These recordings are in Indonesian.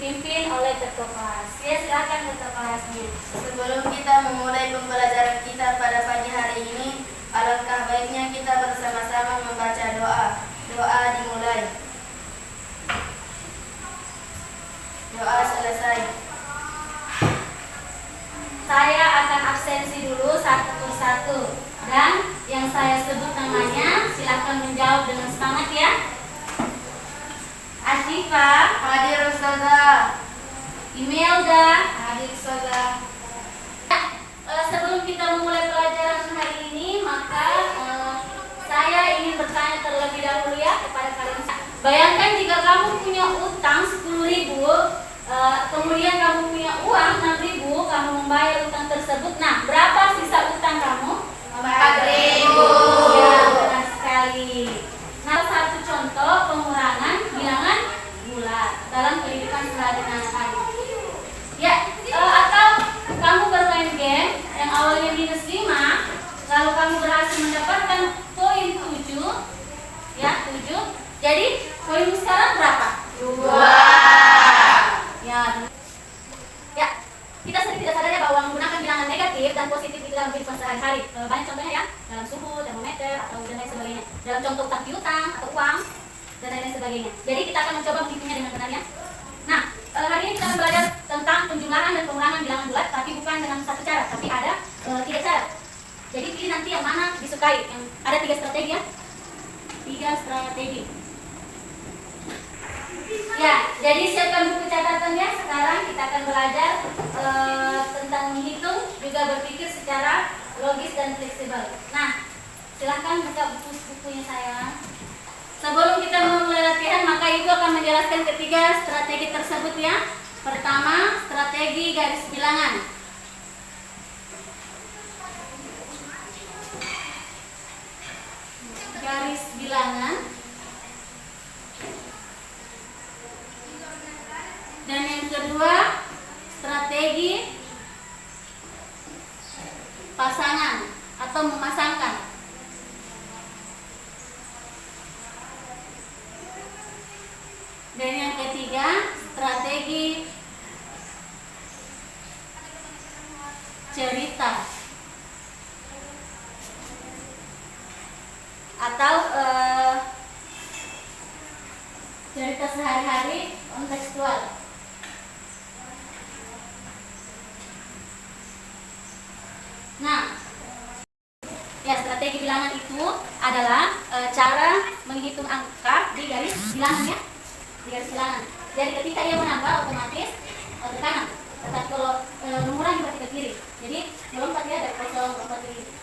dipimpin oleh ketua kelas. Ya, silakan ketua kelasnya. Sebelum kita memulai pembelajaran kita pada pagi hari ini, alangkah baiknya kita bersama-sama membaca doa. Doa dimulai. Doa selesai. Saya akan absensi dulu satu persatu, dan yang saya sebut namanya silakan menjawab dengan semangat ya. Asyifa, Hadir Ustazah. Imelda, Hadir Ustazah. sebelum kita memulai pelajaran hari ini, maka saya ingin bertanya terlebih dahulu ya kepada kalian. Bayangkan jika kamu punya utang 10.000, kemudian kamu punya uang 6.000, kamu membayar utang tersebut. Nah, berapa sisa utang kamu? 4.000. Ya, benar sekali. Nah, satu contoh pengurangan bilangan bulat dalam kehidupan sehari-hari. Ya, atau kamu bermain game yang awalnya -5, lalu kamu berhasil mendapatkan poin 7, ya 7. Jadi poin sekarang berapa? 2. Ya, kita sering tidak sadar ya bahwa menggunakan bilangan negatif dan positif di dalam kehidupan sehari-hari. Banyak contohnya ya, dalam suhu, termometer, atau dan lain sebagainya. Dalam contoh utang piutang atau uang dan lain sebagainya. Jadi kita akan mencoba menghitungnya dengan benar ya. Nah, hari ini kita akan belajar tentang penjumlahan dan pengurangan bilangan bulat, tapi bukan dengan satu cara, tapi ada 3 cara. Jadi pilih nanti yang mana disukai. Yang ada 3 strategi ya. 3 strategi. Ya, jadi siapkan buku catatannya. Sekarang kita akan belajar tentang menghitung, juga berpikir secara logis dan fleksibel. Nah, silahkan buka buku-bukunya saya. Sebelum kita memulai latihan, maka Ibu akan menjelaskan ketiga strategi tersebut ya. Pertama, strategi garis bilangan. Garis bilangan. Dan yang kedua, strategi pasangan atau memasangkan. Dan yang ketiga, strategi cerita atau cerita sehari-hari kontekstual. Nah, ya strategi bilangan itu adalah cara menghitung angka di garis bilangan ya. Di garis bilangan. Jadi ketika ia menambah otomatis ke kanan. Tetapi kalau mengurangi berarti ke kiri. Jadi melompat ya dari kosong lompat ke kiri.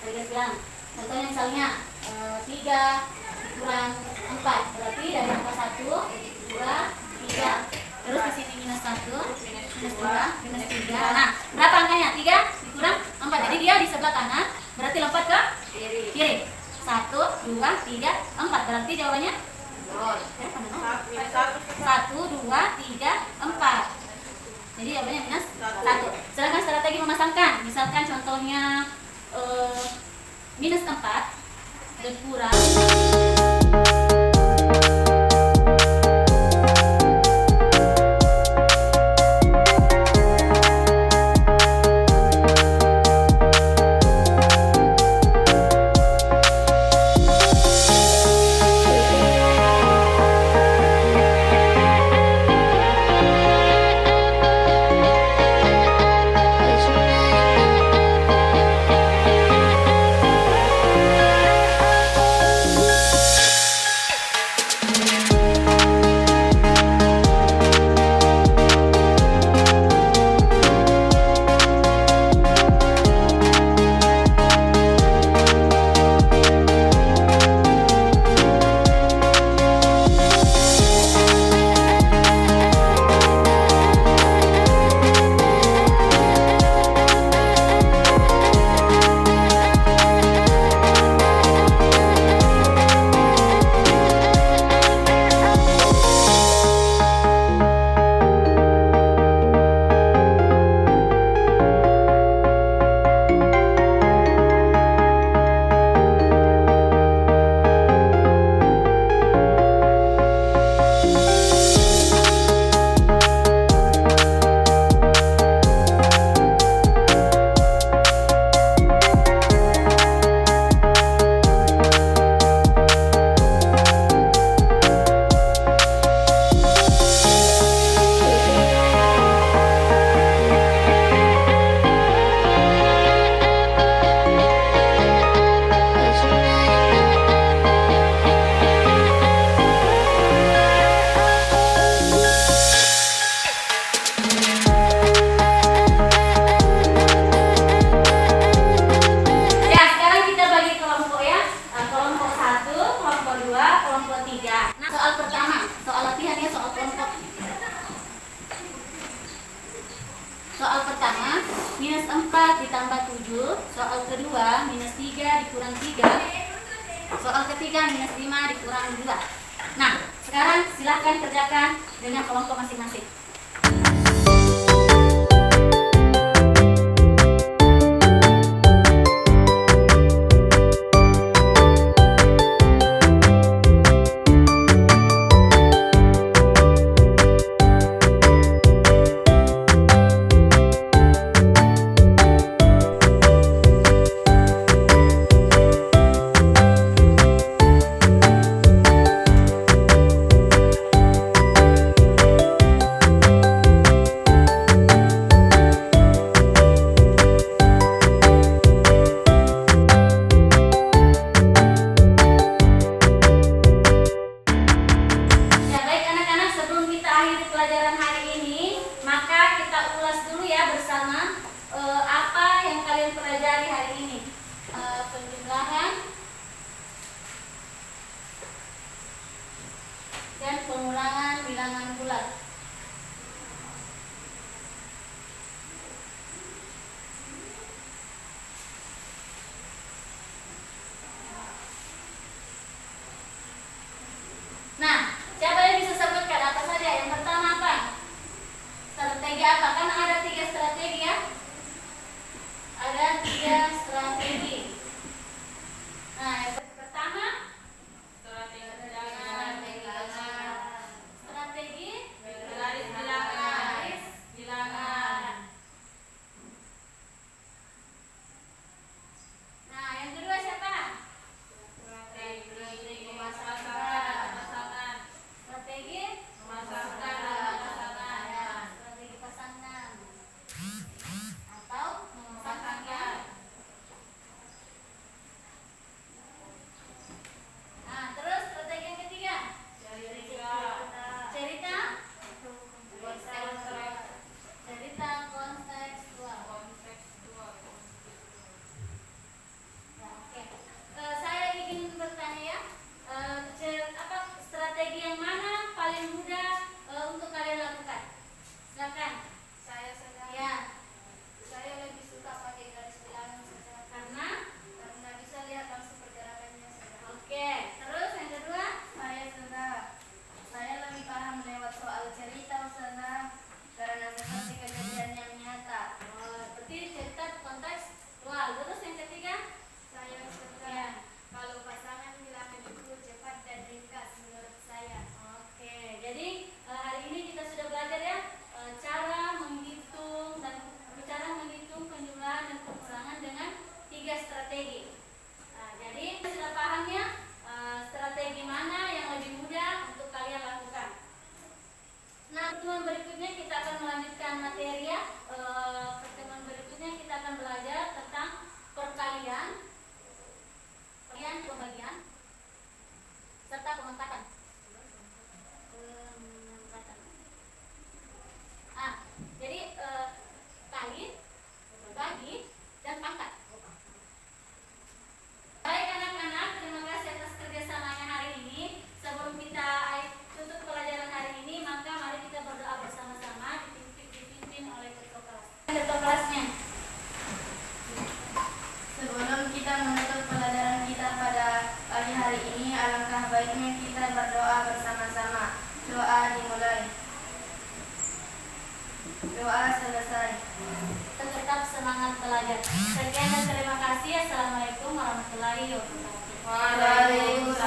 Dari garis bilangan. Contohnya misalnya 3 kurang 4, berarti dari angka 1, 2, 3. Terus di sini -1, -2, -3. Nah, berapa angkanya? 3 dikurang 4. Jadi dia di sebelah kanan, berarti lompat ke kiri. 1, 2, 3, 4. Berarti jawabannya 1, 2, 3, 4. Jadi jawabannya -1. Sedangkan strategi memasangkan, misalkan contohnya -4 berkurang Soal pertama, soal latihan ya, soal kelompok. Soal pertama, minus 4 ditambah 7. Soal kedua, minus 3 dikurang 3. Soal ketiga, minus 5 dikurang 2. Nah, sekarang silahkan kerjakan dengan kelompok masing-masing. Pelajaran hari ini, maka kita ulas dulu ya bersama apa yang kalian pelajari hari ini. Penjumlahan dan pengulangan bilangan bulat. Nah, siapa yang bisa sebutkan apa saja? Yang pertama apa? Strategi apa? Karena ada 3 strategi ya. Ada 3 strategi. Nah, yang pertama strategi bergaris bilangan. Nah, yang kedua siapa? Strategi pasangan. Strategi pasangan atau memasangkan. Nah, terus strategi yang ketiga, cerita kontekstual. Ya, oke. Saya ingin bertanya ya, apa strategi yang mana paling mudah untuk kalian lakukan? Silakan. Ya. Saya lebih suka pakai garis bilangan saja Karena bisa lihat langsung pergerakannya saja. oke. Terus yang kedua, Saya lebih paham lewat soal cerita Ustazah karena seperti kejadian yang nyata. berarti cerita kontekstual. Terus yang ketiga, Saya ya. kalau pasangan bilangan itu cepat dan ringkas menurut saya. Oke. Jadi hari ini kita sudah belajar ya cara menghitung penjumlahan dan pengulangan dengan 3 strategi. Nah, jadi sudah paham ya strategi mana yang lebih mudah untuk kalian lakukan. Nah, pertemuan berikutnya kita akan melanjutkan materi ya. Pertemuan berikutnya kita akan belajar tentang perkalian, pembagian, serta pementakan. Jadi kali, berbagi, dan pangkat. Baik anak-anak, terima kasih atas kerjasamanya hari ini. Sebelum kita tutup pelajaran hari ini, maka mari kita berdoa bersama-sama dipimpin oleh ketua kelas. Ketua kelasnya. Sebelum kita menutup pelajaran kita pada pagi hari ini, alangkah baiknya kita berdoa bersama-sama. Doa dimulai. Doa selesai. Tetap semangat belajar. Sekian dan terima kasih. Assalamualaikum warahmatullahi wabarakatuh. Waalaikumsalam.